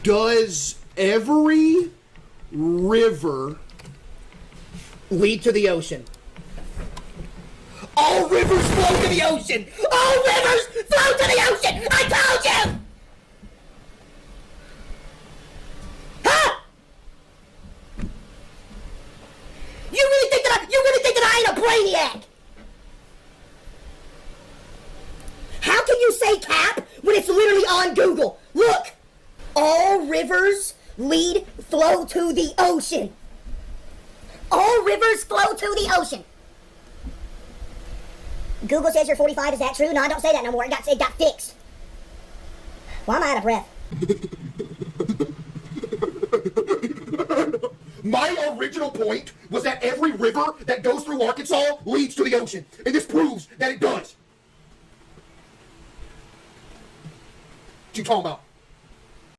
Does every river lead to the ocean? All rivers flow to the ocean! All rivers flow to the ocean! I told you! Huh? You really think that I ain't a brainiac? How can you say cap when it's literally on Google? Look! All rivers flow to the ocean. All rivers flow to the ocean. Google says you're 45. Is that true? No, don't say that no more. It got fixed. Why am I out of breath? My original point was that every river that goes through Arkansas leads to the ocean, and this proves that it does. What you talking about?